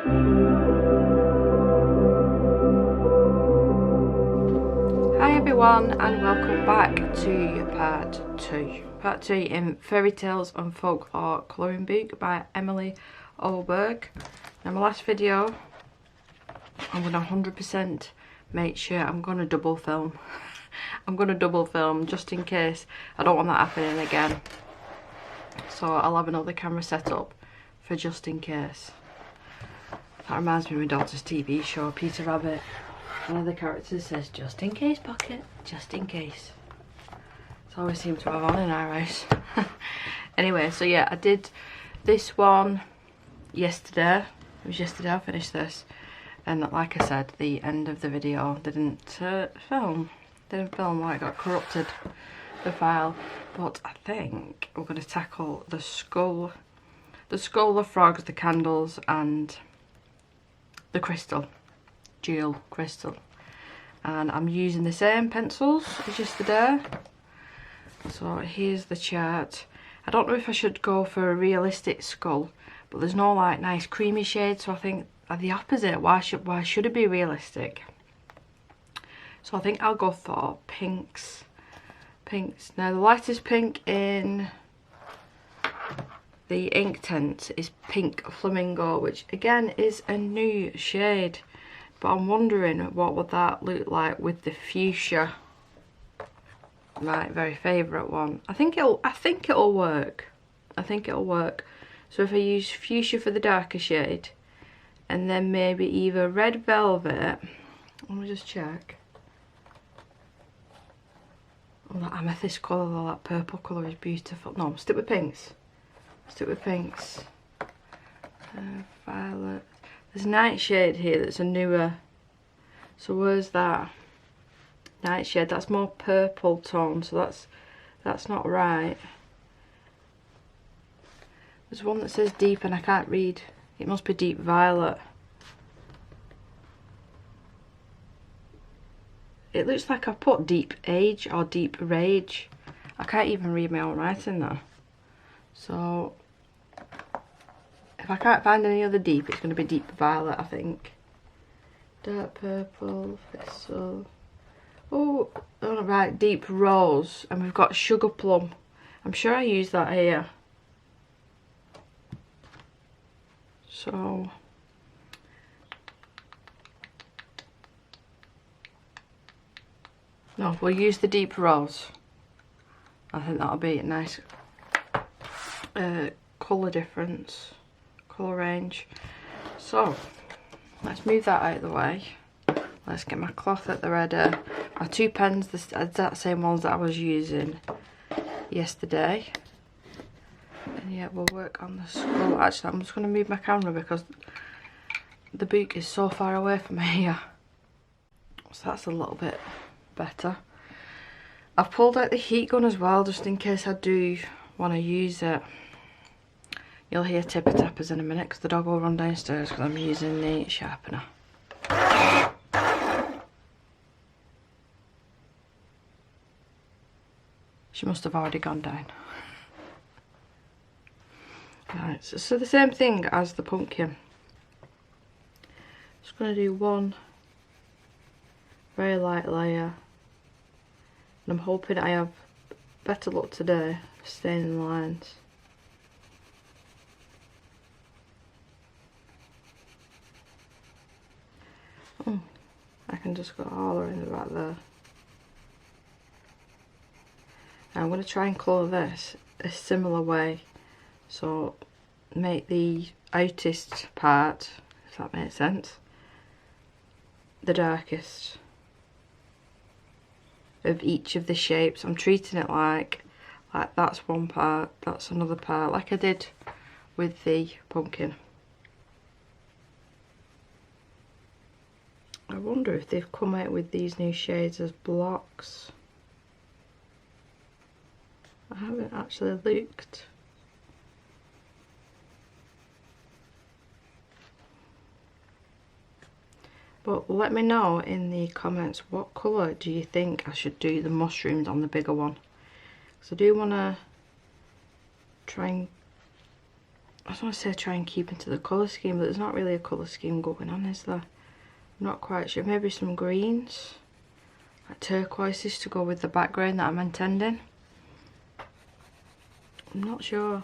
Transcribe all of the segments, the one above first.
Hi everyone and welcome back to part 2 in Fairy Tales and Folklore colouring book by Emily Oberg. Now my last video I'm going to 100% make sure I'm going to double film. I'm going to double film just in case. I don't want that happening again, so I'll have another camera set up for just in case. That reminds me of my daughter's TV show, Peter Rabbit. One of the characters says, "Just in case, Pocket, just in case." It's always seemed to have on in our house. Anyway, so yeah, I did this one yesterday. It was yesterday I finished this. And like I said, the end of the video didn't film. Didn't film, like, got corrupted, the file. But I think we're going to tackle the skull, the frogs, the candles, and the crystal. Jewel crystal, and I'm using the same pencils as yesterday. So here's the chart. I don't know if I should go for a realistic skull, but there's no like nice creamy shade, so I think the opposite. Why should it be realistic? So I think I'll go for pinks. Now the lightest pink in the Inktense is Pink Flamingo, which again is a new shade. But I'm wondering what would that look like with the fuchsia, my very favourite one. I think it'll work. I think it'll work. So if I use fuchsia for the darker shade, and then maybe either red velvet. Let me just check. Oh, that amethyst colour or that purple colour is beautiful. No, stick with pinks. Stick with pinks. Violet. There's a nightshade here that's a newer. So where's that? Nightshade, that's more purple tone, so that's not right. There's one that says deep and I can't read. It must be deep violet. It looks like I put deep age or deep rage. I can't even read my own writing though. So if I can't find any other deep, it's going to be deep violet, I think. Dark purple, thistle. Oh, right, deep rose. And we've got sugar plum. I'm sure I used that here. So no, we'll use the deep rose. I think that'll be a nice colour difference. Colour range. So let's move that out of the way. Let's get my cloth at the ready. My two pens, the exact same ones that I was using yesterday. And yeah, we'll work on the skull. Actually, I'm just going to move my camera because the book is so far away from here. So that's a little bit better. I've pulled out the heat gun as well, just in case I do want to use it. You'll hear tipper tappers in a minute because the dog will run downstairs because I'm using the sharpener. She must have already gone down. Right, so the same thing as the pumpkin. Just going to do one very light layer. And I'm hoping I have better luck today for staining the lines. Oh, I can just go all around the back there. Now I'm going to try and colour this a similar way. So make the outest part, if that makes sense, the darkest of each of the shapes. I'm treating it like that's one part, that's another part, like I did with the pumpkin. I wonder if they've come out with these new shades as blocks. I haven't actually looked. But let me know in the comments, what colour do you think I should do the mushrooms on the bigger one? So I do want to try and I just want to say try and keep into the colour scheme, but there's not really a colour scheme going on, is there? I'm not quite sure. Maybe some greens, like turquoises to go with the background that I'm intending. I'm not sure.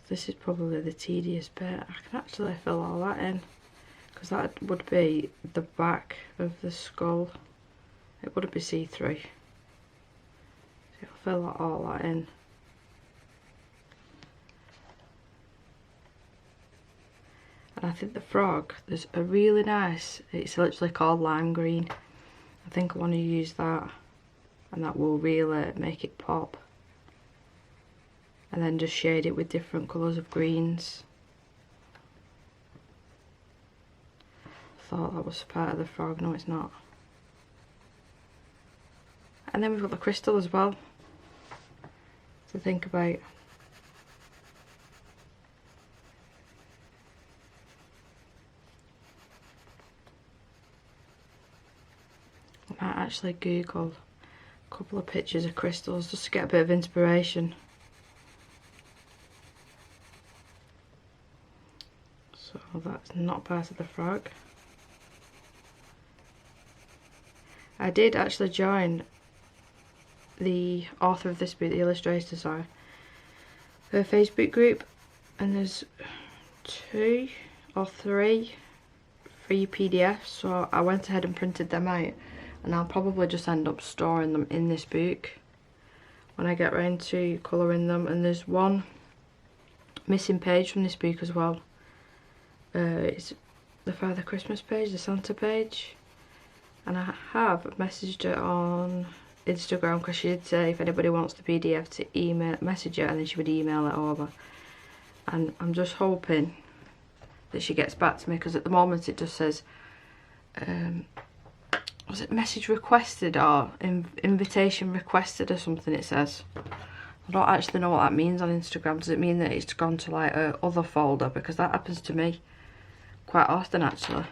This is probably the tedious bit. I can actually fill all that in, because that would be the back of the skull. It wouldn't be see-through. So I'll fill all that in. And I think the frog, there's a really nice, it's literally called lime green. I think I want to use that, and that will really make it pop. And then just shade it with different colours of greens. Thought that was part of the frog, no it's not. And then we've got the crystal as well to think about. I might actually Google a couple of pictures of crystals just to get a bit of inspiration. So that's not part of the frog. I did actually join the author of this book, the illustrator, sorry, her Facebook group, and there's 2 or 3 free PDFs, so I went ahead and printed them out, and I'll probably just end up storing them in this book when I get round to colouring them. And there's one missing page from this book as well. It's the Father Christmas page, the Santa page, and I have messaged her on Instagram because she did say if anybody wants the PDF to message her, and then she would email it over. And I'm just hoping that she gets back to me, because at the moment it just says was it message requested or invitation requested or something it says. I don't actually know what that means on Instagram. Does it mean that it's gone to like a other folder? Because that happens to me quite often actually,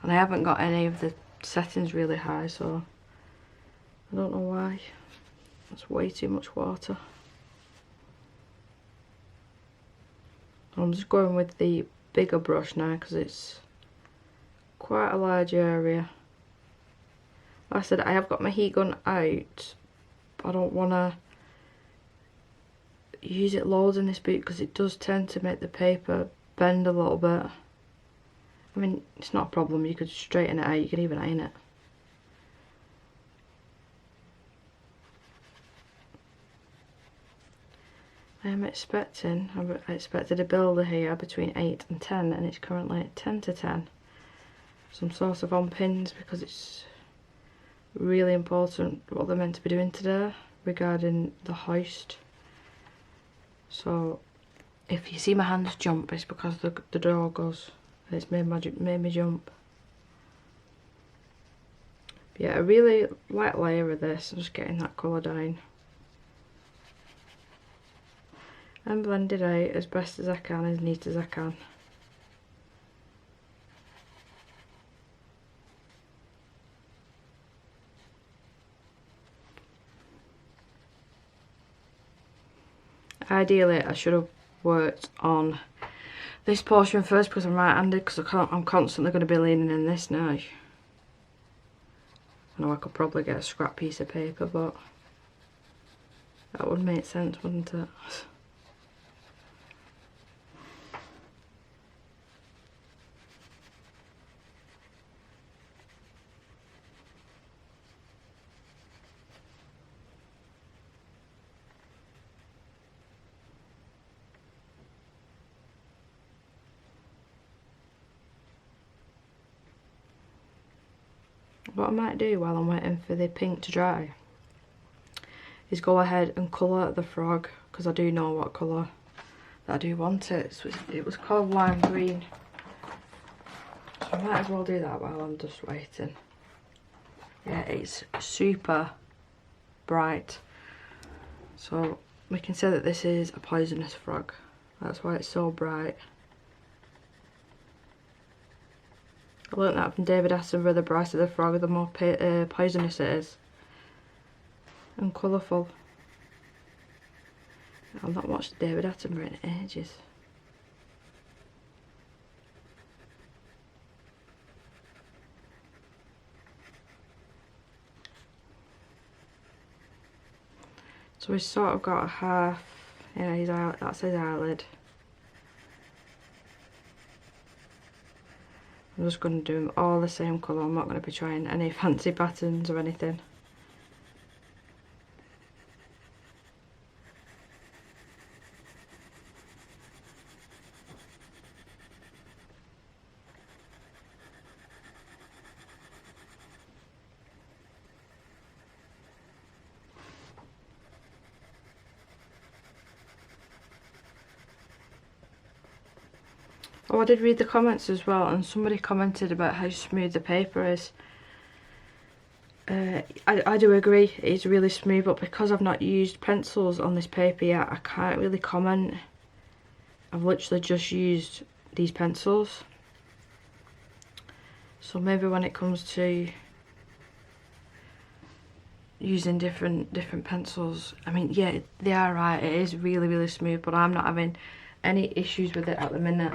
and I haven't got any of the settings really high, so I don't know why. That's way too much water. I'm just going with the bigger brush now because it's quite a large area. Like I said, I have got my heat gun out, but I don't want to use it loads in this book because it does tend to make the paper bend a little bit. I mean, it's not a problem, you could straighten it out, you could even iron it. I expected a builder here between 8 and 10, and it's currently at 10 to 10. Some sort of on pins, because it's really important what they're meant to be doing today regarding the hoist. So if you see my hands jump, it's because the door goes. It's made me jump. But yeah, a really light layer of this. I'm just getting that colour down and blend it out as best as I can, as neat as I can. Ideally I should have worked on this portion first because I'm right-handed, because I'm constantly going to be leaning in this now. I know I could probably get a scrap piece of paper, but that would make sense, wouldn't it? What I might do while I'm waiting for the pink to dry is go ahead and colour the frog, because I do know what colour that I do want it. So it was called lime green, so I might as well do that while I'm just waiting. Yeah, it's super bright, so we can say that this is a poisonous frog. That's why it's so bright. I learnt that from David Attenborough, the brighter the frog, the more poisonous it is. And colourful. I've not watched David Attenborough in ages. So we've sort of got a half, yeah, that's his eyelid. I'm just going to do them all the same colour. I'm not going to be trying any fancy patterns or anything. Oh, I did read the comments as well, and somebody commented about how smooth the paper is. I do agree, it's really smooth, but because I've not used pencils on this paper yet, I can't really comment. I've literally just used these pencils. So maybe when it comes to using different pencils, I mean, yeah, they are right, it is really smooth, but I'm not having any issues with it at the minute.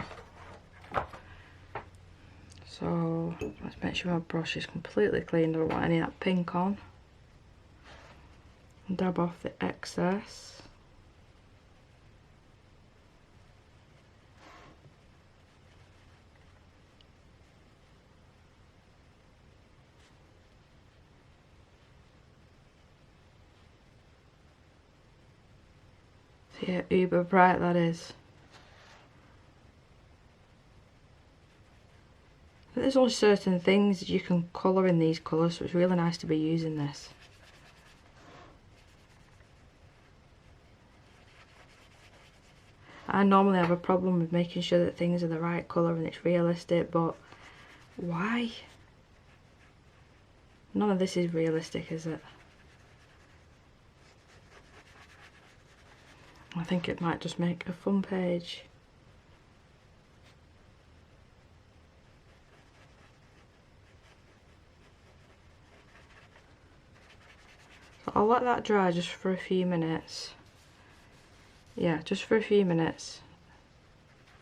So let's make sure my brush is completely clean. I don't want any of that pink on. And dab off the excess. See how uber bright that is. There's only certain things that you can colour in these colours, so it's really nice to be using this. I normally have a problem with making sure that things are the right colour and it's realistic, but why? None of this is realistic, is it? I think it might just make a fun page. I'll let that dry just for a few minutes. Yeah, just for a few minutes.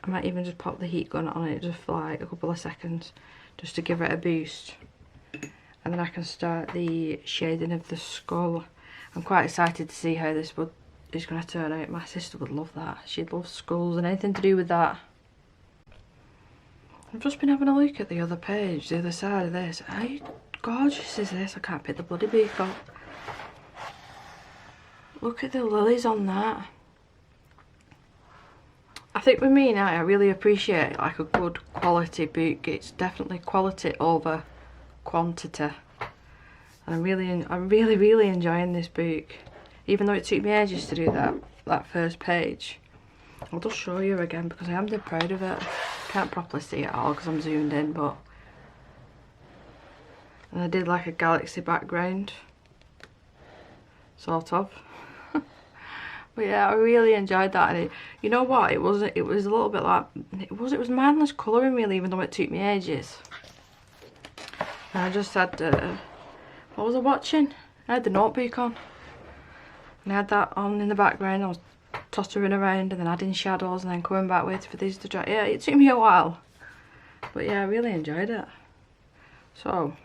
I might even just pop the heat gun on it just for like a couple of seconds, just to give it a boost. And then I can start the shading of the skull. I'm quite excited to see how this is going to turn out. My sister would love that. She'd love skulls and anything to do with that. I've just been having a look at the other page, the other side of this. How gorgeous is this? I can't pick the bloody beak up. Look at the lilies on that. I think with me now, I really appreciate like a good quality book. It's definitely quality over quantity. And I'm really enjoying this book. Even though it took me ages to do that first page. I'll just show you again because I am dead proud of it. Can't properly see it all because I'm zoomed in, but... And I did like a galaxy background. Sort of. But yeah, I really enjoyed that, and you know what, it was a little bit like, it was mindless colouring really, even though it took me ages. And I just had, what was I watching? I had the notebook on, and I had that on in the background. I was tottering around and then adding shadows and then coming back waiting for these to dry. Yeah, it took me a while, but yeah, I really enjoyed it. So,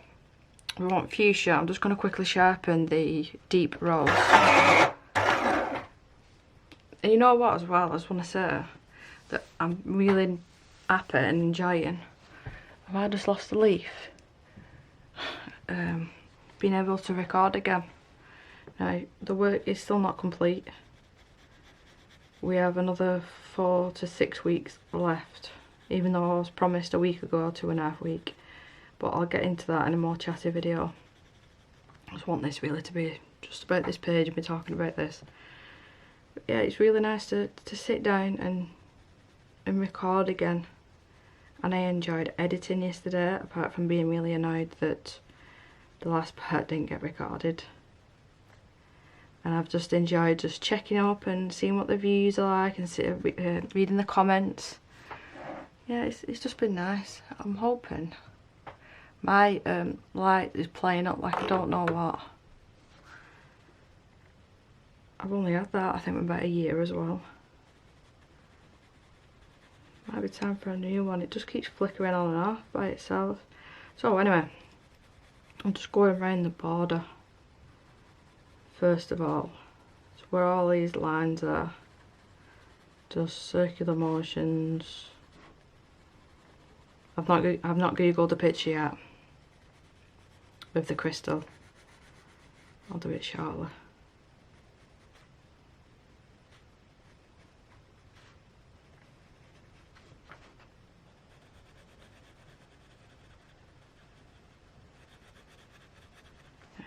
we want fuchsia. I'm just going to quickly sharpen the deep rose. And you know what as well, I just want to say that I'm really happy and enjoying. Have I just lost a leaf? Being able to record again. Now, the work is still not complete. We have another 4 to 6 weeks left, even though I was promised a week ago, 2.5 weeks. But I'll get into that in a more chatty video. I just want this really to be just about this page and be talking about this. But yeah, it's really nice to sit down and record again. And I enjoyed editing yesterday, apart from being really annoyed that the last part didn't get recorded. And I've just enjoyed just checking up and seeing what the views are like and reading the comments. Yeah, it's just been nice. I'm hoping My light is playing up like I don't know what. I've only had that I think about a year as well. Might be time for a new one. It just keeps flickering on and off by itself. So anyway, I'm just going around the border first of all. So where all these lines are, just circular motions. I've not googled a picture yet with the crystal. I'll do it shortly.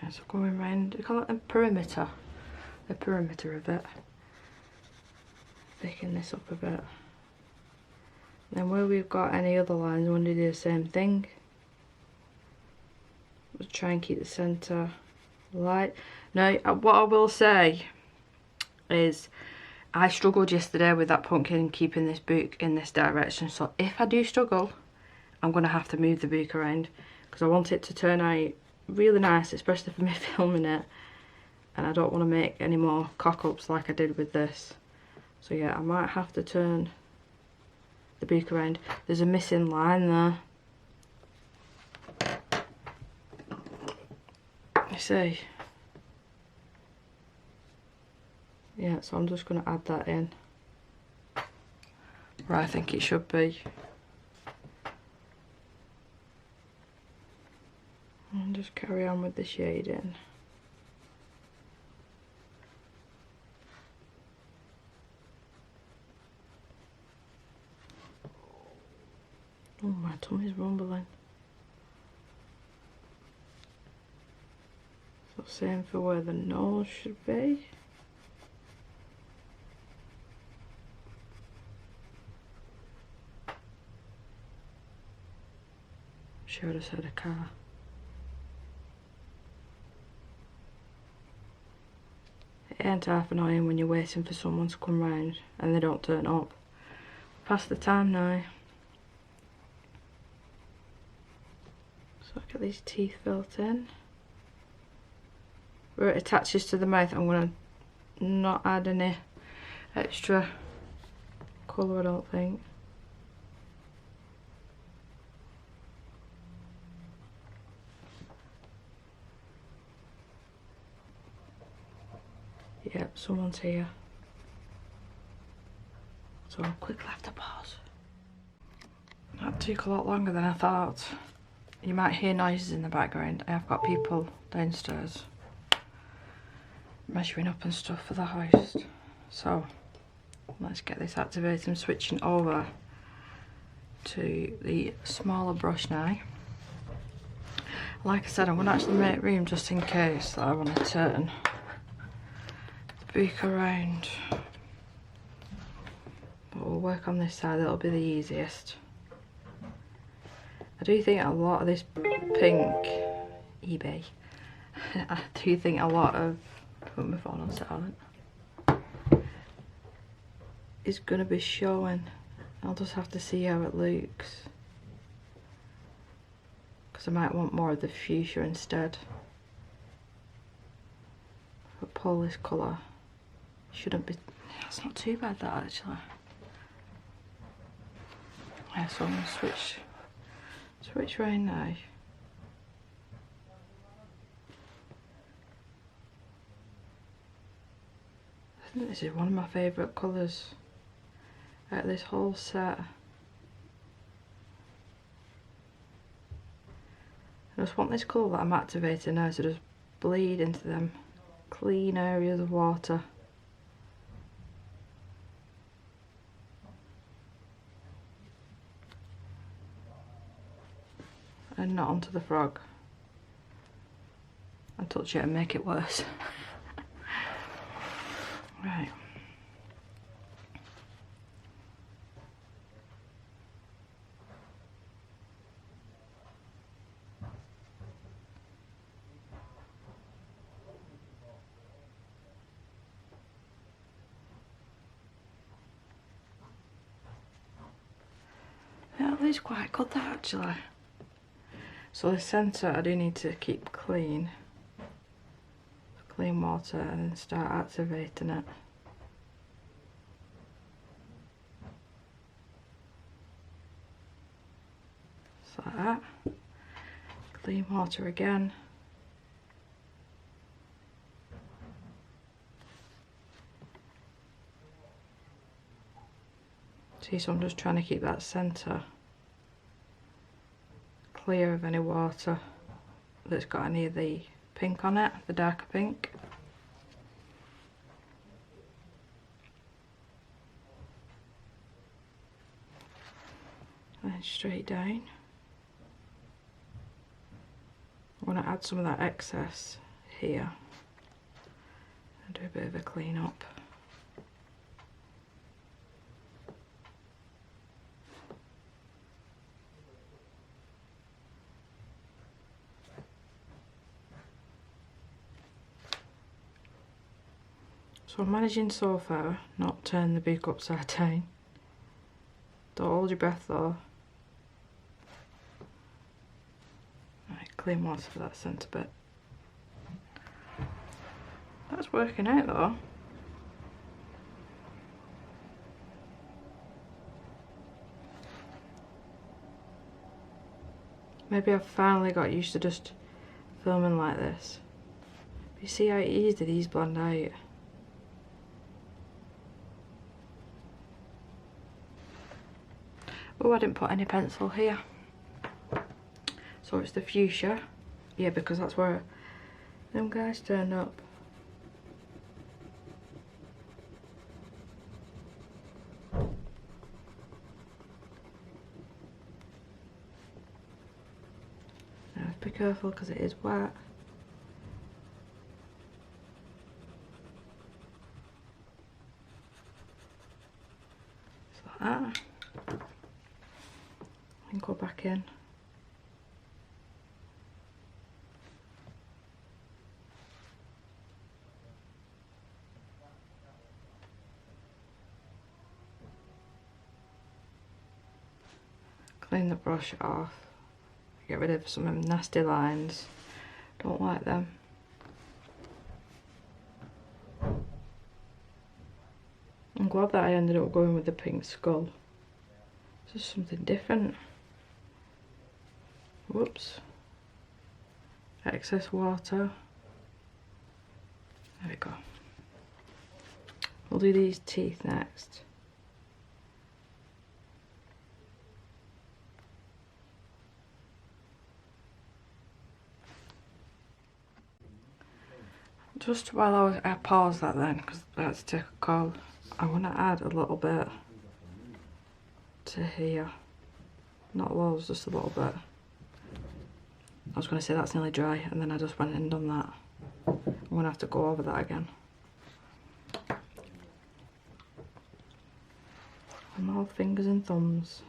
Yeah, so going around, we call it the perimeter of it. Thicken this up a bit. Then where we've got any other lines, we want to do the same thing. We'll try and keep the centre light. Now, what I will say is I struggled yesterday with that pumpkin keeping this book in this direction. So if I do struggle, I'm going to have to move the book around because I want it to turn out really nice, especially for me filming it. And I don't want to make any more cock-ups like I did with this. So yeah, I might have to turn the book around. There's a missing line there. You see? Yeah, so I'm just going to add that in where I think it should be. And just carry on with the shading. Oh, my tummy's rumbling. So same for where the nose should be. Should have said a car. It ain't half annoying when you're waiting for someone to come round and they don't turn up. Past the time now. So I've got these teeth built in. Where it attaches to the mouth, I'm going to not add any extra colour, I don't think. Yep, someone's here. So I'll quickly have to pause. That took a lot longer than I thought. You might hear noises in the background. I have got people downstairs measuring up and stuff for the house. So let's get this activated. I'm switching over to the smaller brush now. Like I said, I'm going to actually make room just in case that I want to turn the book around. But we'll work on this side, it'll be the easiest. I do think a lot of this pink, eBay, I do think a lot of, put my phone on silent, is going to be showing. I'll just have to see how it looks. Because I might want more of the fuchsia instead. If I pull this colour, shouldn't be, it's not too bad that actually. Yeah, so I'm going to switch round now. I think this is one of my favourite colours out of this whole set. I just want this colour that I'm activating now to just bleed into them clean areas of water. And not onto the frog. And touch it and make it worse. Right. Yeah, that is quite good that actually. So the centre I do need to keep clean. Clean water and then start activating it. Just like that. Clean water again. See, so I'm just trying to keep that centre clear of any water that's got any of the pink on it, the darker pink. And then straight down. I want to add some of that excess here and do a bit of a clean up. So I'm managing so far not turn the book upside down. Don't hold your breath though. Right, clean water for that centre bit. That's working out though. Maybe I've finally got used to just filming like this. But you see how easy these blend out. Oh, I didn't put any pencil here. So it's the fuchsia. Yeah, because that's where them guys turned up. Now be careful because it is wet. Just like that. And go back in. Clean the brush off. Get rid of some of them nasty lines. Don't like them. I'm glad that I ended up going with the pink skull. It's just something different. Whoops. Excess water. There we go. We'll do these teeth next. Just while I pause that then, because I had to take a call, I want to add a little bit to here. Not loads, just a little bit. I was going to say that's nearly dry, and then I just went and done that. I'm going to have to go over that again. And all fingers and thumbs.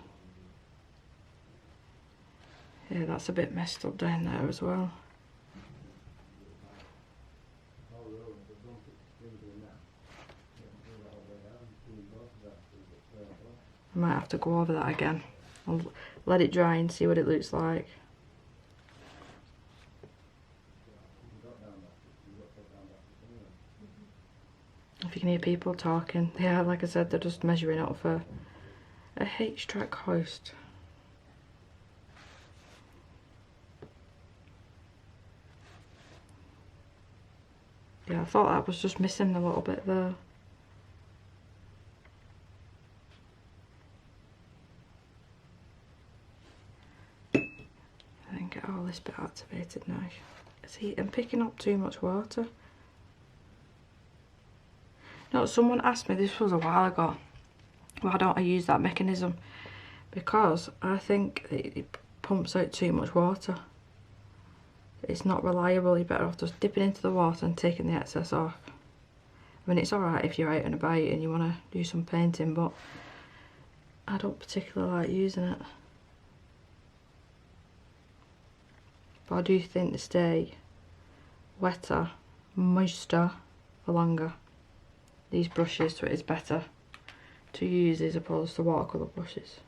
Yeah, that's a bit messed up down there as well. I might have to go over that again. I'll let it dry and see what it looks like. If you can hear people talking, yeah, like I said, they're just measuring up for a H-track hoist. Yeah, I thought that was just missing a little bit there. And get all this bit activated now. See, I'm picking up too much water. No, someone asked me, this was a while ago, why don't I use that mechanism? Because I think it pumps out too much water. It's not reliable. You're better off just dipping into the water and taking the excess off. I mean, it's alright if you're out and about and you want to do some painting, but I don't particularly like using it. But I do think they stay wetter, moister for longer. These brushes, so it is better to use as opposed to watercolour brushes.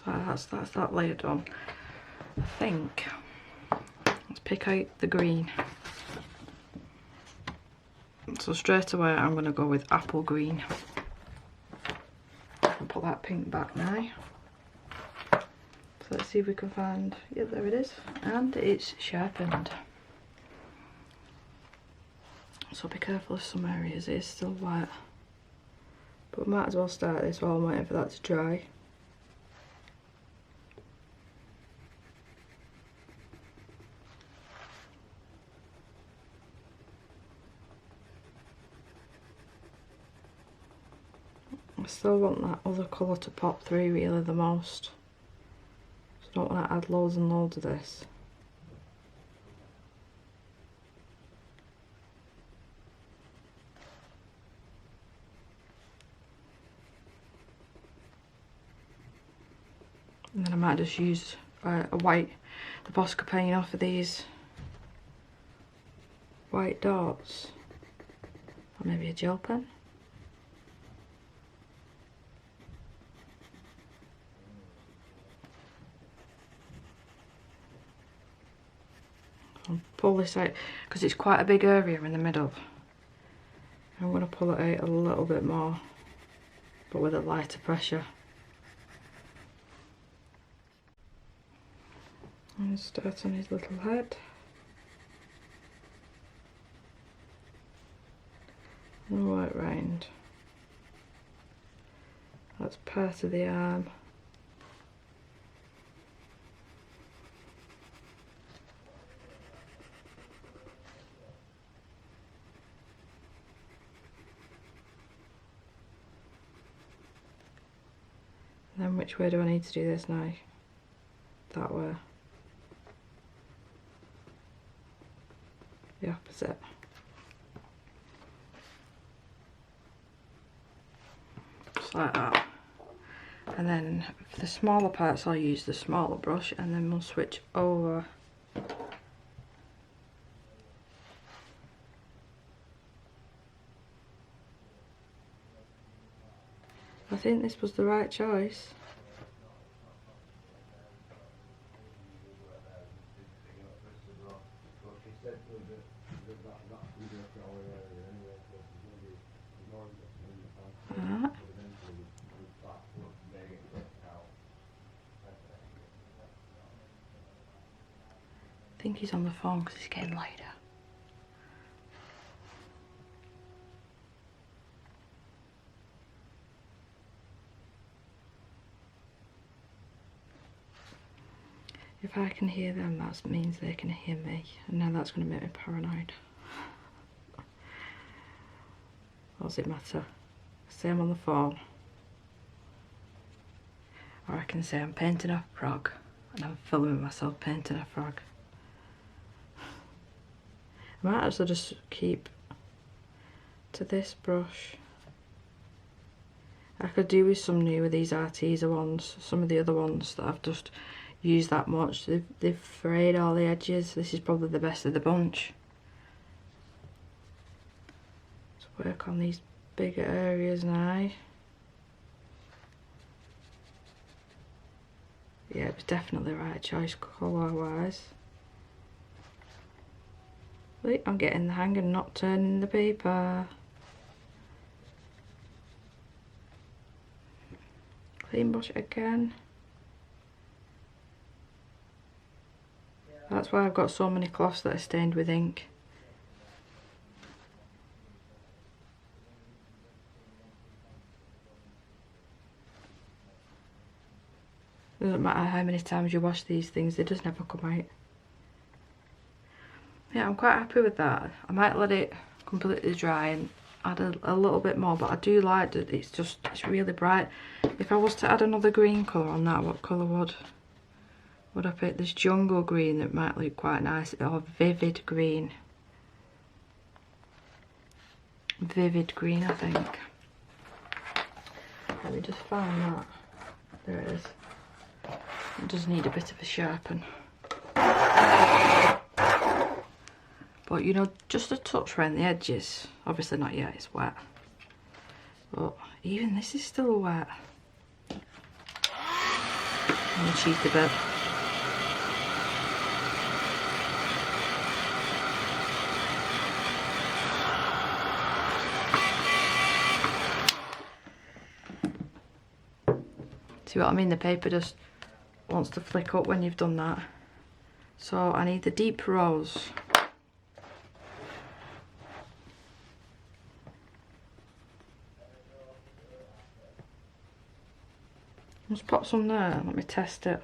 So that's that layer done. I think, let's pick out the green. So straight away I'm going to go with apple green. I'll put that pink back now. So let's see if we can find, yeah, there it is, and it's sharpened. So be careful of some areas, it is still wet. But we might as well start this while I'm waiting for that to dry. I still want that other colour to pop through really the most. So I don't want to add loads and loads of this. And then I might just use a white, the Posca paint off of these white dots. Or maybe a gel pen. I'll pull this out because it's quite a big area in the middle. I'm going to pull it out a little bit more, but with a lighter pressure. And start on his little head. And right round. That's part of the arm. And then which way do I need to do this now? That way. The opposite. Just like that. And then for the smaller parts I'll use the smaller brush, and then we'll switch over. I think this was the right choice. I think he's on the phone because it's getting later. If I can hear them, that means they can hear me, and now that's going to make me paranoid. What does it matter? Say I'm on the phone, or I can say I'm painting a frog, and I'm filming myself painting a frog. I might actually just keep to this brush. I could do with some new with these Arteza ones. Some of the other ones that I've just used that much, they've frayed all the edges. This is probably the best of the bunch. Let's work on these bigger areas now. Yeah, it was definitely the right choice colour wise. Wait, I'm getting the hang of not turning the paper. Clean brush it again. That's why I've got so many cloths that are stained with ink. Doesn't matter how many times you wash these things, they just never come out. Yeah, I'm quite happy with that. I might let it completely dry and add a little bit more, but I do like that it's really bright. If I was to add another green colour on that, what colour would I pick? This jungle green that might look quite nice, or vivid green. Vivid green, I think. Let me just find that. There it is. It does need a bit of a sharpen. But you know, just a touch around the edges. Obviously not yet, it's wet. But even this is still wet. on the cheek a bit. See what I mean? The paper just wants to flick up when you've done that. So I need the deep rose. Just pop some there, let me test it.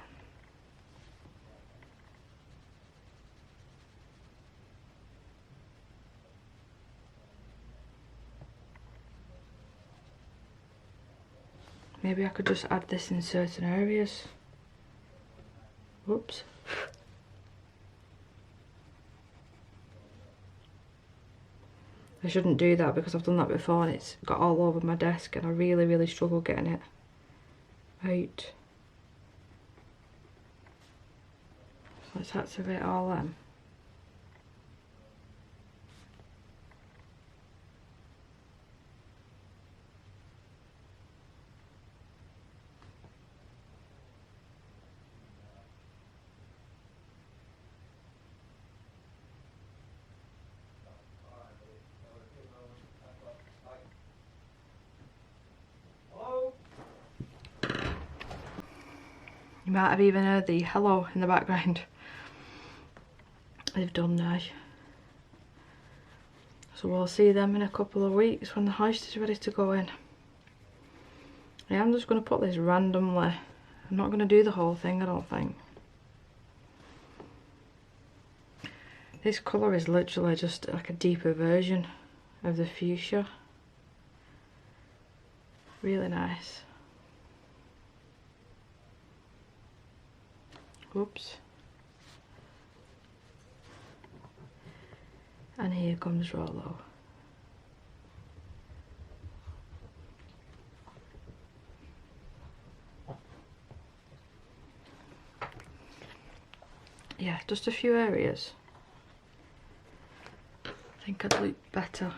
Maybe I could just add this in certain areas. Whoops. I shouldn't do that because I've done that before and it's got all over my desk and I really struggle getting it out. So let's activate all them. You might have even heard the hello in the background. They've done now. So we'll see them in a couple of weeks when the house is ready to go in. Yeah, I'm just going to put this randomly. I'm not going to do the whole thing, I don't think. This colour is literally just like a deeper version of the fuchsia. Really nice. Oops. And here comes Rollo. Yeah, just a few areas. I think I'd look better.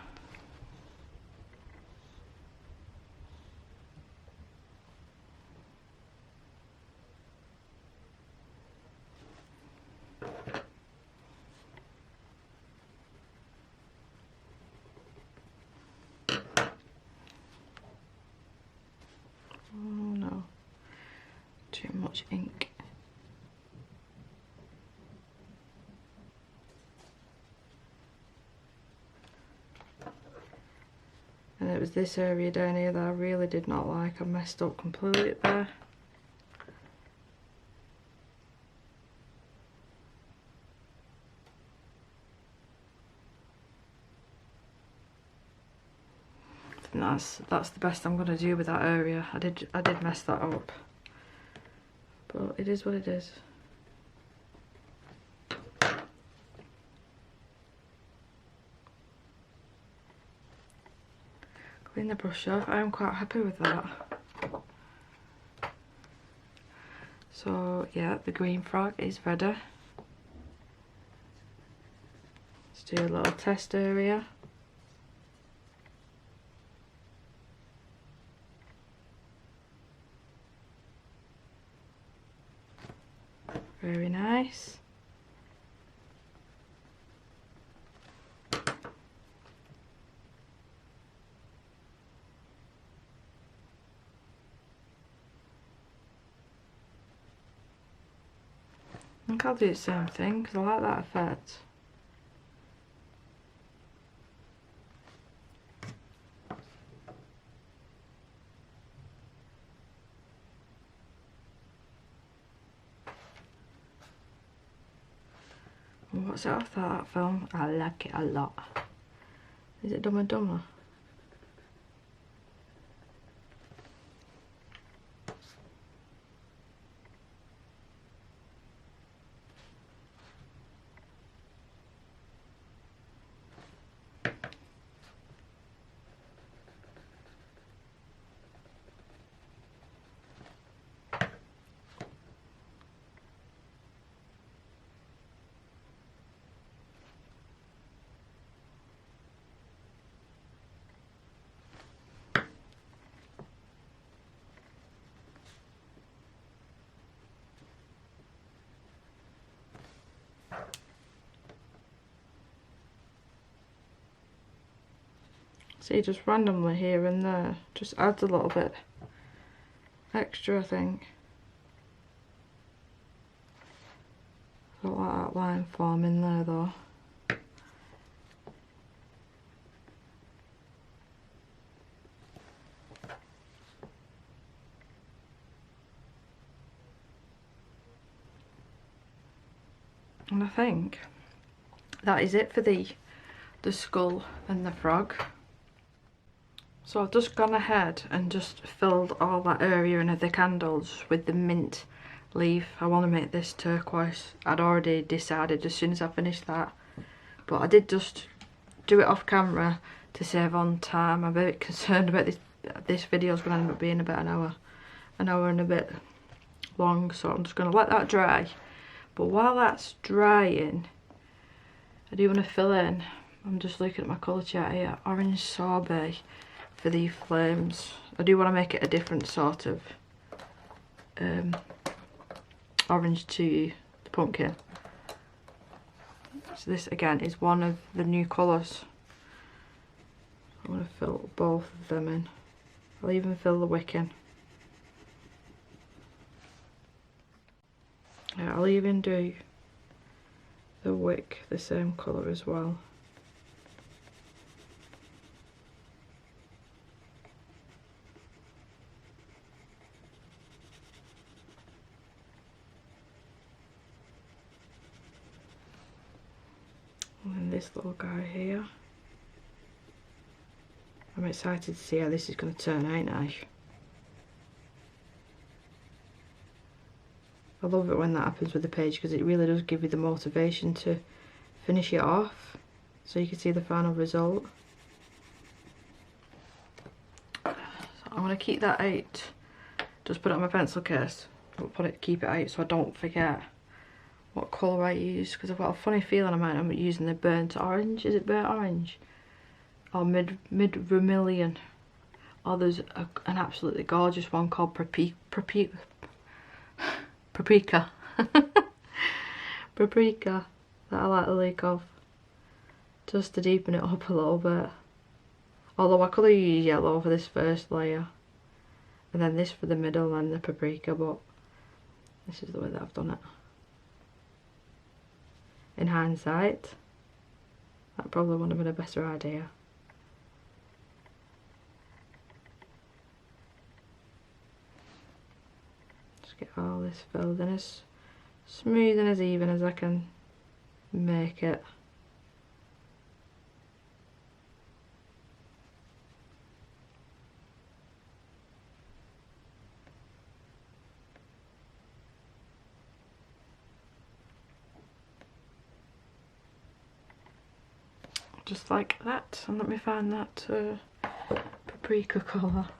Oh no, too much ink. And it was this area down here that I really did not like. I messed up completely there. And that's the best I'm gonna do with that area. I did mess that up, but it is what it is. Clean the brush off. I am quite happy with that. So yeah, the green frog is ready. Let's do a little test area. Very nice. I think I'll do the same thing because I like that effect. What's it off that film? I like it a lot. Is it Dumb and Dumber? See, just randomly here and there, just adds a little bit extra, I think. I don't like that line forming there though. And I think that is it for the skull and the frog. So I've just gone ahead and just filled all that area in the candles with the mint leaf. I want to make this turquoise. I'd already decided as soon as I finished that, but I did just do it off camera to save on time. I'm a bit concerned about this video is going to end up being about an hour and a bit long, so I'm just going to let that dry. But while that's drying, I do want to fill in, I'm just looking at my colour chart here, orange sorbet for the flames. I do want to make it a different sort of orange to the pumpkin. So this again is one of the new colours. I want to fill both of them in. I'll even fill the wick in. Yeah, I'll even do the wick the same colour as well. And then this little guy here. I'm excited to see how this is going to turn, ain't I? I love it when that happens with the page because it really does give you the motivation to finish it off so you can see the final result. So I'm going to keep that out, just put it on my pencil case, but keep it out so I don't forget what colour I use, because I've got a funny feeling I might end up using the burnt orange. Is it burnt orange? Or mid vermilion? Or there's an absolutely gorgeous one called paprika. Paprika that I like the look of, just to deepen it up a little bit. Although I could have used yellow for this first layer and then this for the middle and the paprika, but this is the way that I've done it. In hindsight, that probably would have been a better idea. Get all this filled in as smooth and as even as I can make it. Just like that, and let me find that paprika colour.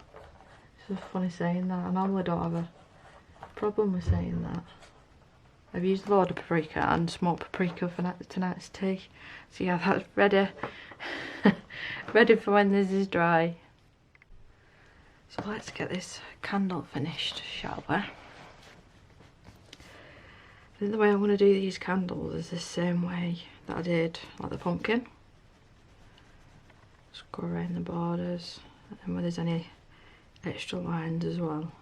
It's so funny saying that. I normally don't have a problem with saying that. I've used a lot of paprika and smoked paprika for tonight's tea. So yeah, that's ready. Ready for when this is dry. So let's get this candle finished, shall we? I think the way I'm going to do these candles is the same way that I did like the pumpkin. Just go around the borders and where there's any extra lines as well.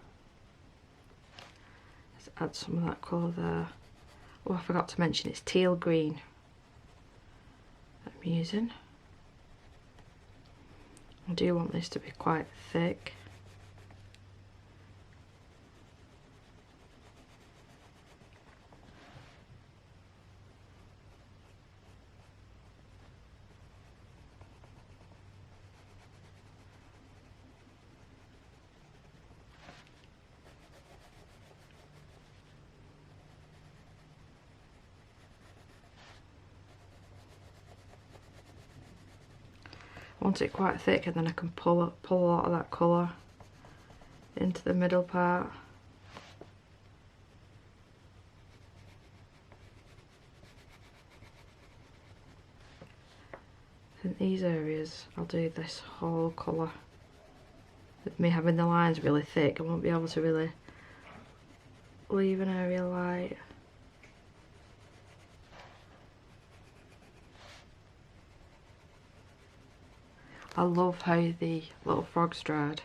Add some of that colour there. Oh, I forgot to mention it's teal green that I'm using. I do want this to be quite thick. I want it quite thick, and then I can pull a lot of that colour into the middle part. In these areas I'll do this whole colour. With me having the lines really thick, I won't be able to really leave an area light. I love how the little frogs dried.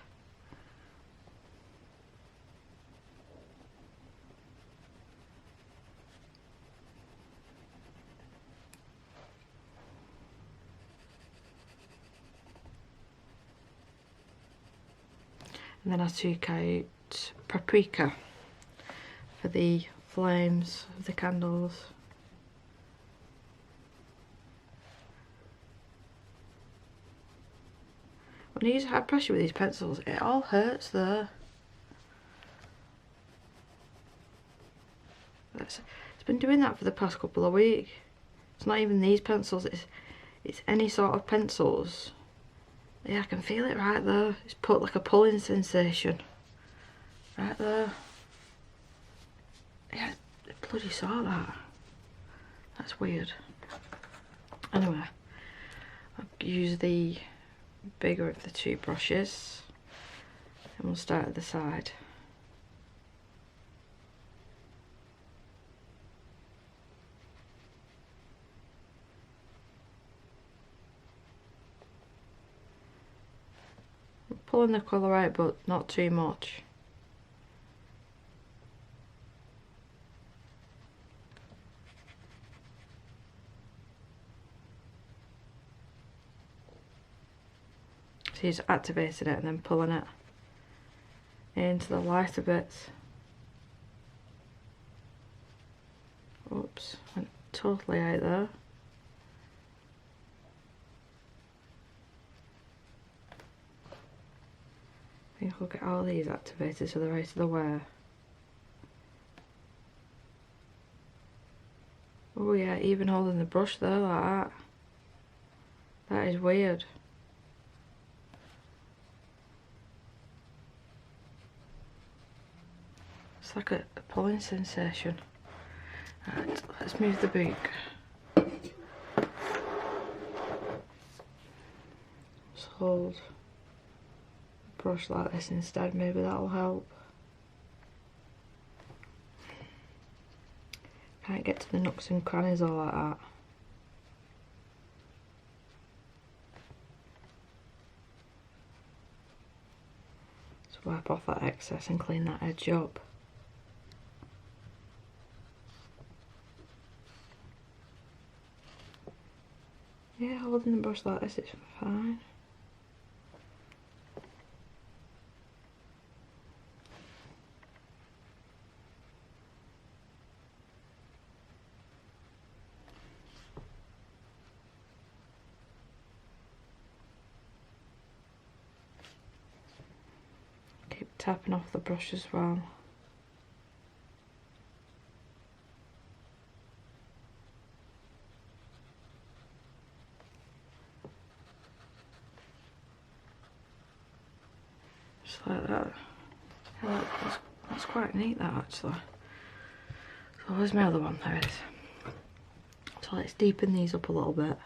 And then I took out paprika for the flames of the candles. When you use high pressure with these pencils, it all hurts there. It's been doing that for the past couple of weeks. It's not even these pencils, it's any sort of pencils. Yeah, I can feel it right there. It's put like a pulling sensation. Right there. Yeah, I bloody saw that. That's weird. Anyway, I'll use the bigger of the two brushes. And we'll start at the side. Pulling the colour out, but not too much. So he's activating it and then pulling it into the lighter bits. Oops, went totally out there. I think we'll get all these activated so they're out of the way. Oh yeah, even holding the brush there like that. That is weird. It's like a pulling sensation. Right, let's move the book. Just hold the brush like this instead, maybe that'll help. Can't get to the nooks and crannies all like that. Just wipe off that excess and clean that edge up. Yeah, holding the brush like this is fine. Keep tapping off the brush as well. Just like that. Yeah, that's quite neat that actually. So where's my other one? There it is. So let's deepen these up a little bit.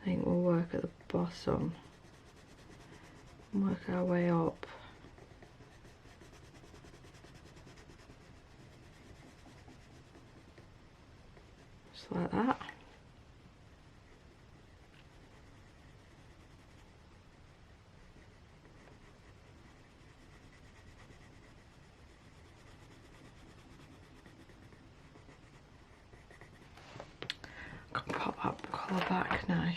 I think we'll work at the bottom and work our way up. Just like that. I can pop that colour back now.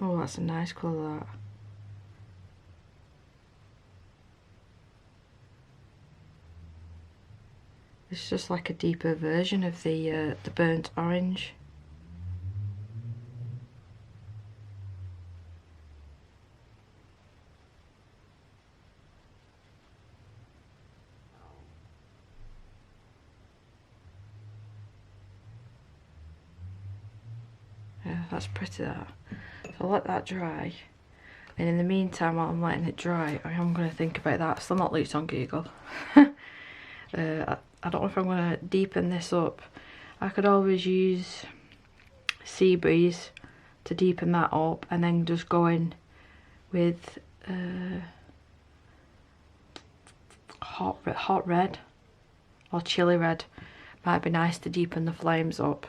Oh, that's a nice colour, that. It's just like a deeper version of the burnt orange. Yeah, that's pretty, that. So I'll let that dry. And in the meantime, while I'm letting it dry, I am going to think about that. Still not looked on Google. I don't know if I'm going to deepen this up. I could always use Sea Breeze to deepen that up, and then just go in with hot red or chili red. Might be nice to deepen the flames up.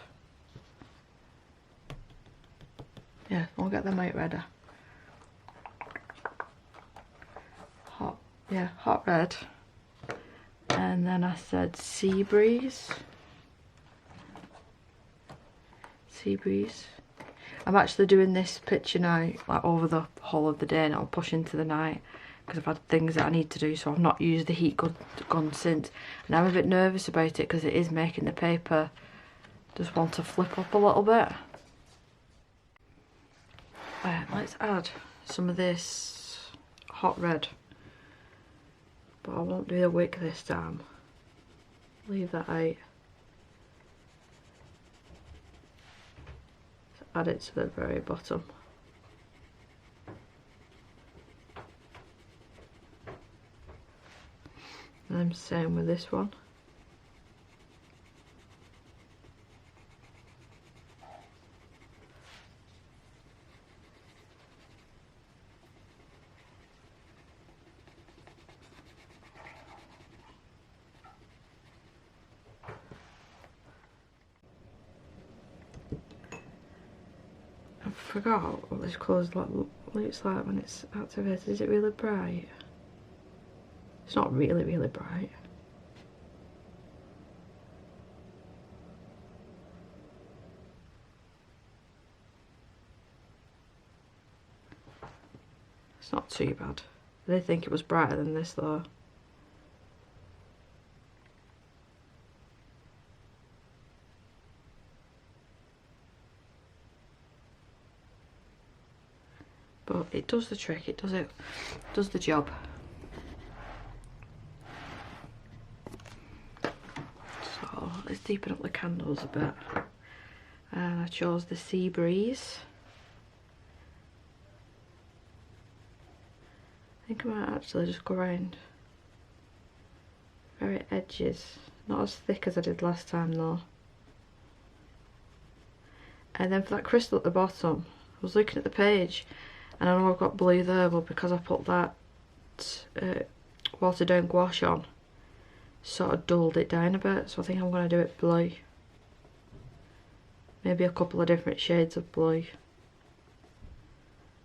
Yeah, we'll get them out ready. Hot red. And then I said Sea Breeze. Sea Breeze. I'm actually doing this picture now, like over the whole of the day, and I'll push into the night because I've had things that I need to do, so I've not used the heat gun since. And I'm a bit nervous about it because it is making the paper just want to flip up a little bit. Right, let's add some of this hot red. But I won't do the wick this time. Leave that out. So add it to the very bottom. And same with this one. I forgot what this colour looks like when it's activated. Is it really bright? It's not really bright. It's not too bad. I did think it was brighter than this though. But it does the trick, it does the job. So let's deepen up the candles a bit. And I chose the Sea Breeze. I think I might actually just go around very edges, not as thick as I did last time though. And then for that crystal at the bottom, I was looking at the page and I know I've got blue there, but because I put that watered down gouache on, sort of dulled it down a bit, so I think I'm going to do it blue. Maybe a couple of different shades of blue.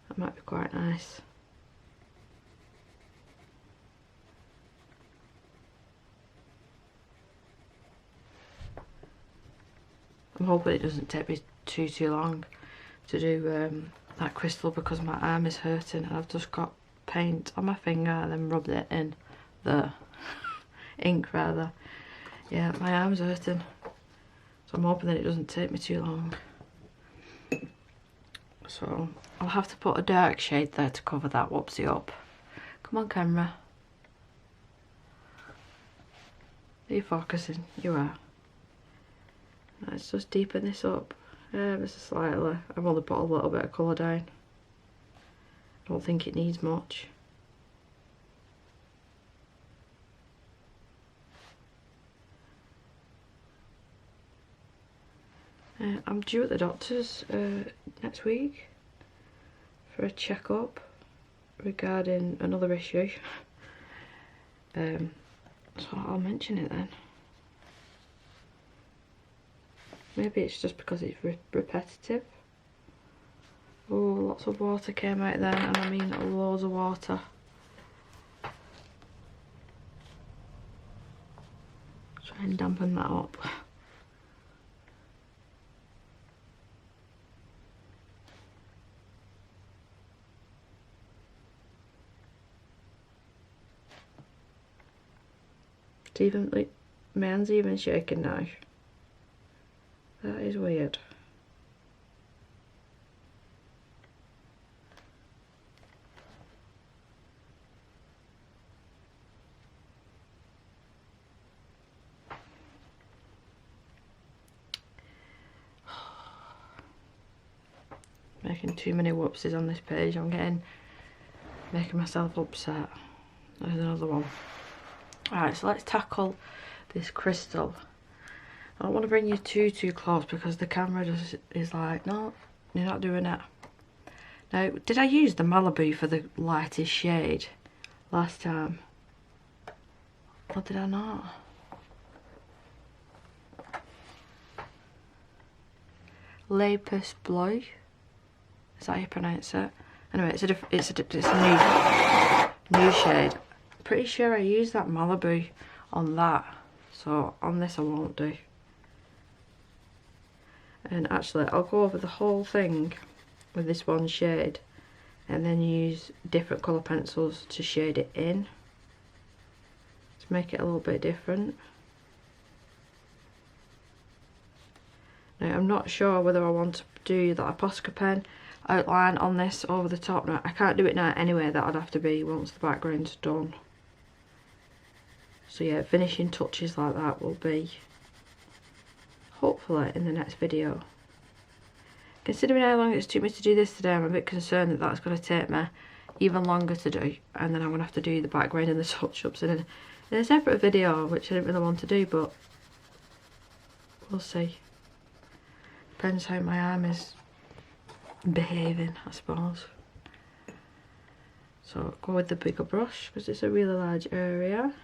That might be quite nice. I'm hoping it doesn't take me too long to do that crystal, because my arm is hurting and I've just got paint on my finger and then rubbed it in the ink rather. Yeah, my arm's hurting, so I'm hoping that it doesn't take me too long. So I'll have to put a dark shade there to cover that whoopsie up. Come on camera. Are you focusing? You are. Let's just deepen this up ever so slightly. I've only put a little bit of colour down. I don't think it needs much. I'm due at the doctor's next week for a check-up regarding another issue. So I'll mention it then. Maybe it's just because it's repetitive. Oh, lots of water came out there, and I mean loads of water. Try and dampen that up. It's even, like, my hand's even shaking now. That is weird. Making too many whoopsies on this page. I'm making myself upset. There's another one. Alright, so let's tackle this crystal. I don't want to bring you too close because the camera just is like, no, you're not doing it. Now, did I use the Malibu for the lightest shade last time? Or did I not? Lapis Blue. Is that how you pronounce it? Anyway, it's a new shade. Pretty sure I used that Malibu on that. So on this I won't do. And actually I'll go over the whole thing with this one shade and then use different colour pencils to shade it in to make it a little bit different. Now I'm not sure whether I want to do that Posca pen outline on this over the top. Now I can't do it now anyway, that would have to be once the background's done. So yeah, finishing touches like that will be hopefully in the next video. Considering how long it took me to do this today, I'm a bit concerned that that's going to take me even longer to do, and then I'm going to have to do the background and the touch-ups in a separate video, which I didn't really want to do, but we'll see. Depends how my arm is behaving, I suppose. So go with the bigger brush because it's a really large area.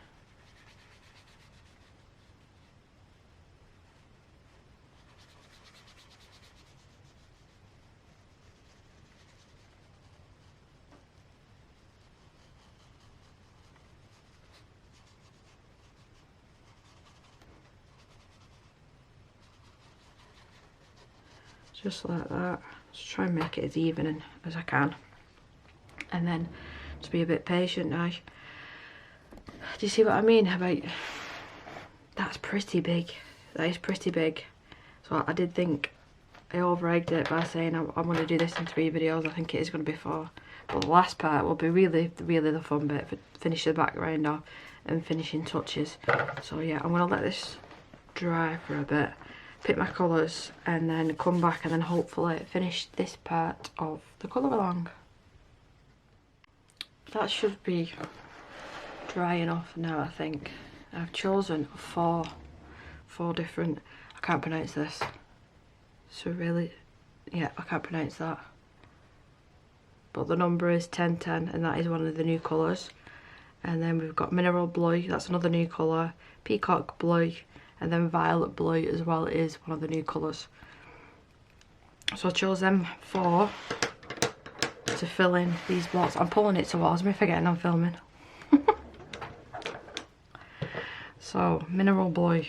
Just like that. Just try and make it as even as I can. And then just be a bit patient now. Do you see what I mean about... That's pretty big. That is pretty big. So I did think I over-egged it by saying I'm going to do this in 3 videos. I think it is going to be 4. But the last part will be really the fun bit. For finish the background off and finishing touches. So yeah, I'm going to let this dry for a bit. Pick my colours and then come back and then hopefully finish this part of the colour along. That should be dry enough now, I think. I've chosen four different, I can't pronounce this. So really, yeah, I can't pronounce that. But the number is 1010 and that is one of the new colours. And then we've got Mineral Blue, that's another new colour. Peacock Blue. And then Violet Blue as well is one of the new colours. So I chose them 4 to fill in these blocks. I'm pulling it towards me, forgetting I'm filming. So, Mineral Blue.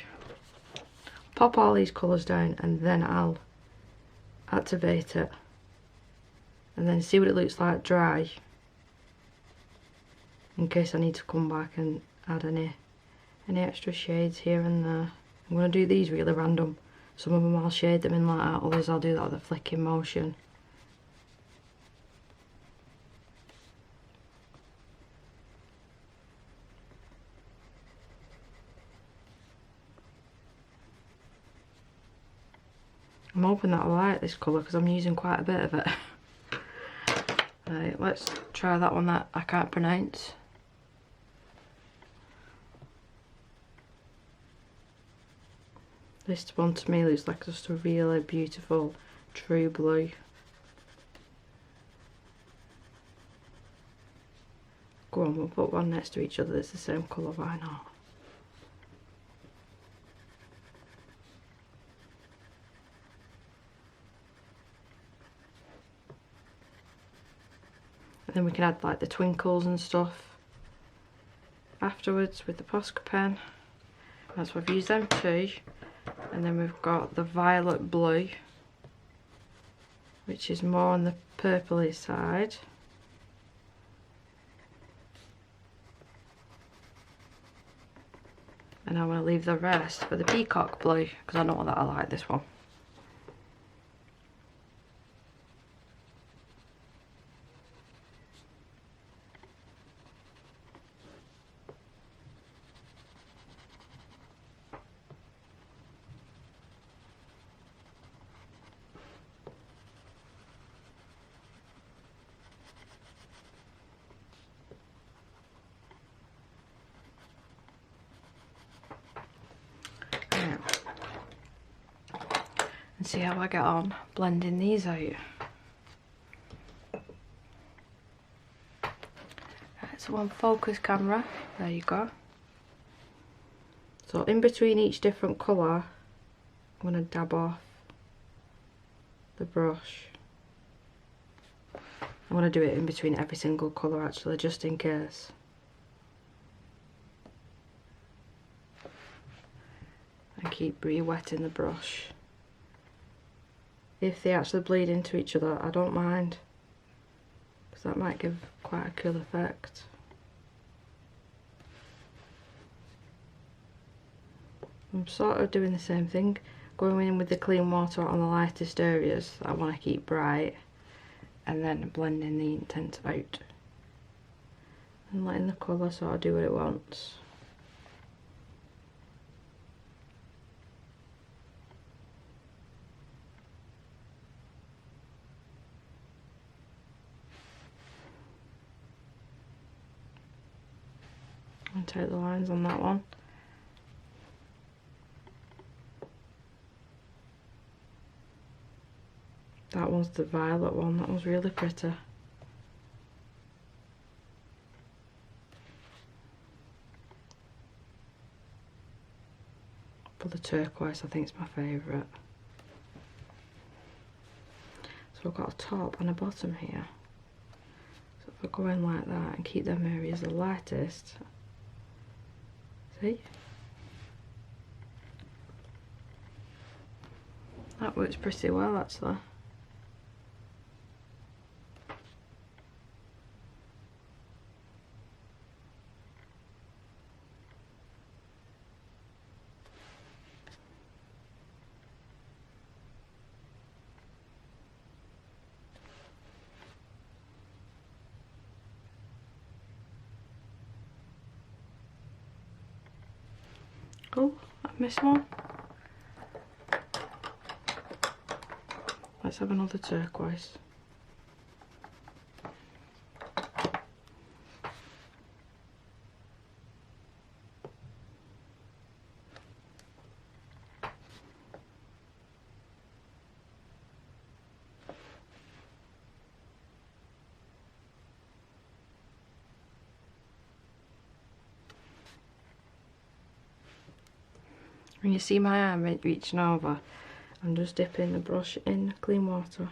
Pop all these colours down and then I'll activate it. And then see what it looks like dry. In case I need to come back and add any extra shades here and there. I'm going to do these really random. Some of them I'll shade them in like that, others I'll do that with a flicking motion. I'm hoping that I like this colour because I'm using quite a bit of it. Right, let's try that one that I can't pronounce. This one to me looks like just a really beautiful true blue. Go on, we'll put one next to each other that's the same colour, why not? And then we can add like the twinkles and stuff afterwards with the Posca pen. That's what I've used them 2. And then we've got the Violet Blue, which is more on the purpley side. And I want to leave the rest for the Peacock Blue because I know that I like this one. see how I get on blending these out. Right, so on focus camera, there you go. So in between each different colour, I'm going to dab off the brush. I want to do it in between every single colour actually, just in case. And keep re-wetting the brush. If they actually bleed into each other, I don't mind, because that might give quite a cool effect. I'm sort of doing the same thing, going in with the clean water on the lightest areas that I want to keep bright, and then blending the Inktense out and letting the colour sort of do what it wants. And take the lines on that one. That one's the violet one, that one's really pretty. But the turquoise I think is my favourite. So I've got a top and a bottom here. So if I go in like that and keep them areas the lightest, see? That works pretty well actually. Oh, I missed one. Let's have another turquoise. When you see my arm reaching over, I'm just dipping the brush in clean water.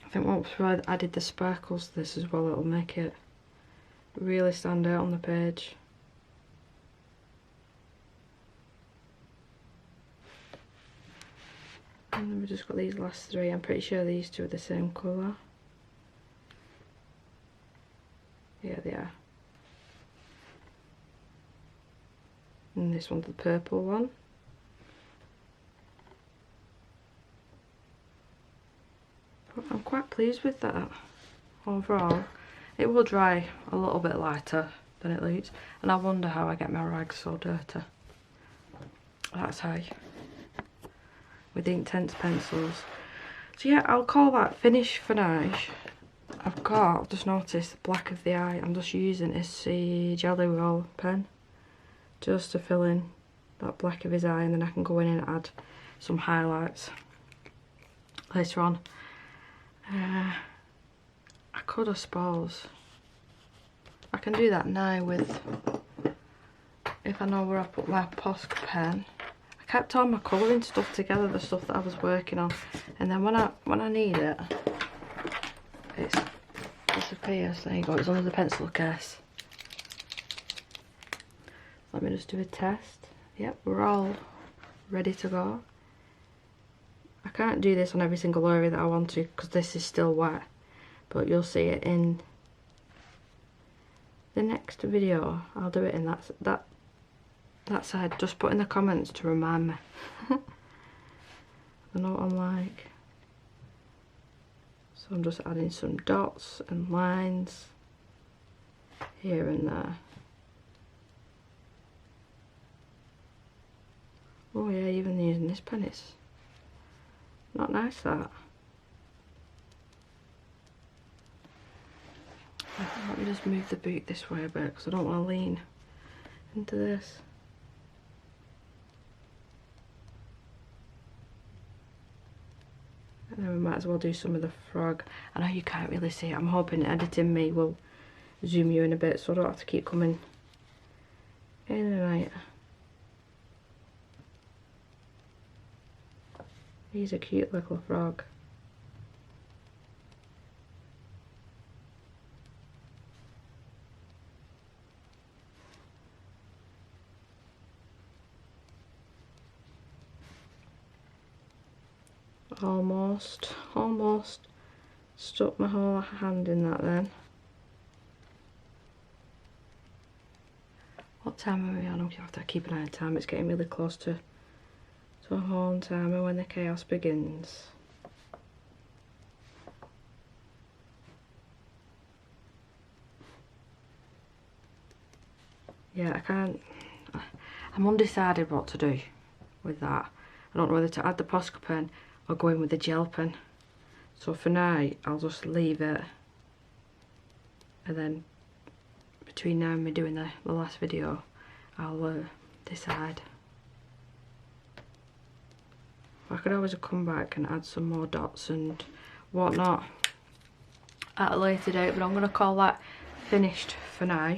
I think once I added the sparkles to this as well, it'll make it really stand out on the page. And then we've just got these last three. I'm pretty sure these two are the same colour. Yeah, they are. And this one's the purple one. But I'm quite pleased with that overall. It will dry a little bit lighter than it looks, and I wonder how I get my rags so dirty. That's how. With Inktense pencils. So yeah, I'll call that finish for now. I've just noticed the black of the eye. I'm just using a jelly roll pen just to fill in that black of his eye, and then I can go in and add some highlights later on. I could, I suppose. I can do that now with, if I know where I put my Posca pen. I kept all my colouring stuff together, the stuff that I was working on, and then when I need it, it disappears. There you go, it's under the pencil case. Let me just do a test. Yep, we're all ready to go. I can't do this on every single area that I want to because this is still wet, but you'll see it in the next video. I'll do it in that side. Just put in the comments to remind me. I know what I'm like. So I'm just adding some dots and lines here and there. Oh yeah, even using this pen, it's not nice, that. Let me just move the boot this way a bit because I don't want to lean into this. And then we might as well do some of the frog. I know you can't really see it. I'm hoping editing me will zoom you in a bit so I don't have to keep coming in and out. He's a cute little frog. Almost stuck my whole hand in that then. What time are we on? I have to keep an eye on time. It's getting really close to home time and when the chaos begins. Yeah, I'm undecided what to do with that. I don't know whether to add the Posca pen or go in with the gel pen. So for now, I'll just leave it. And then between now and me doing the last video, I'll decide. I could always come back and add some more dots and whatnot at a later date, but I'm going to call that finished for now.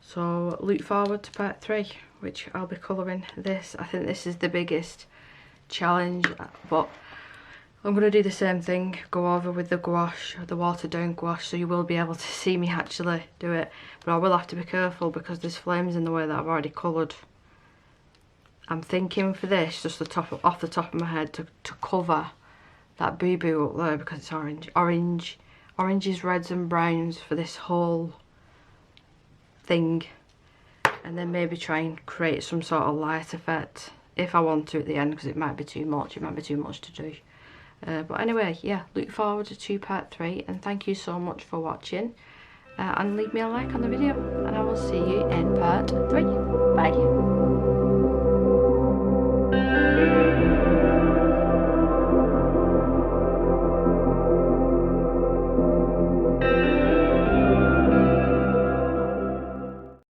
So look forward to part 3, which I'll be colouring this. I think this is the biggest challenge, but I'm going to do the same thing, go over with the gouache, the watered down gouache, so you will be able to see me actually do it. But I will have to be careful because there's flames in the way that I've already coloured. I'm thinking for this, just off the top of my head, to cover that boo-boo up there because it's orange. Oranges, reds and browns for this whole thing. And then maybe try and create some sort of light effect if I want to at the end, because it might be too much. It might be too much to do. But anyway, yeah, look forward to part 3 and thank you so much for watching. And leave me a like on the video and I will see you in part